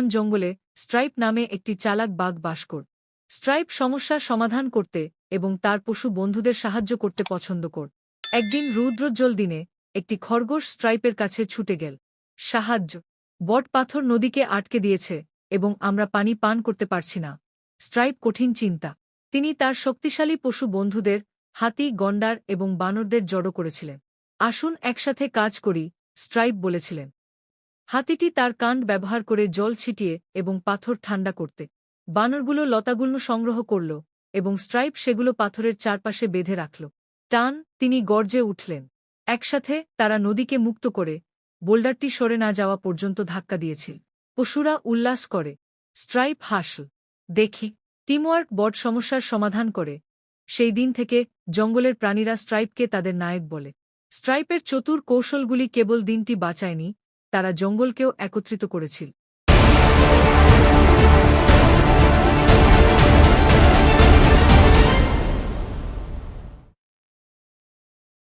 জঙ্গলে স্ট্রাইপ নামে একটি চালাক বাঘ বাস করত। স্ট্রাইপ সমস্যার সমাধান করতে এবং তার পশু বন্ধুদের সাহায্য করতে পছন্দ করত। একদিন রৌদ্রোজ্জ্বল দিনে একটি খরগোশ স্ট্রাইপের কাছে ছুটে গেল। সাহায্য! বট পাথর নদীকে আটকে দিয়েছে এবং আমরা পানি পান করতে পারছি না। স্ট্রাইপ কঠিন চিন্তা। তিনি তার শক্তিশালী পশু বন্ধুদের হাতি, গন্ডার এবং বানরদের জড়ো করেছিলেন। আসুন একসাথে কাজ করি, স্ট্রাইপ বলেছিলেন। হাতিটি তার কাণ্ড ব্যবহার করে জল ছিটিয়ে এবং পাথর ঠান্ডা করতে। বানরগুলো লতাগুলো সংগ্রহ করল এবং স্ট্রাইপ সেগুলো পাথরের চারপাশে বেঁধে রাখল। টান! তিনি গর্জে উঠলেন। একসাথে তারা নদীকে মুক্ত করে বোল্ডারটি সরে না যাওয়া পর্যন্ত ধাক্কা দিয়েছিল। পশুরা উল্লাস করে। স্ট্রাইপ হাসল। দেখি, টিমওয়ার্ক বড় সমস্যার সমাধান করে। সেই দিন থেকে জঙ্গলের প্রাণীরা স্ট্রাইপকে তাদের নায়ক বলে। স্ট্রাইপের চতুর কৌশলগুলি কেবল দিনটি বাঁচায়নি, তারা জঙ্গলকেও একত্রিত করেছিল।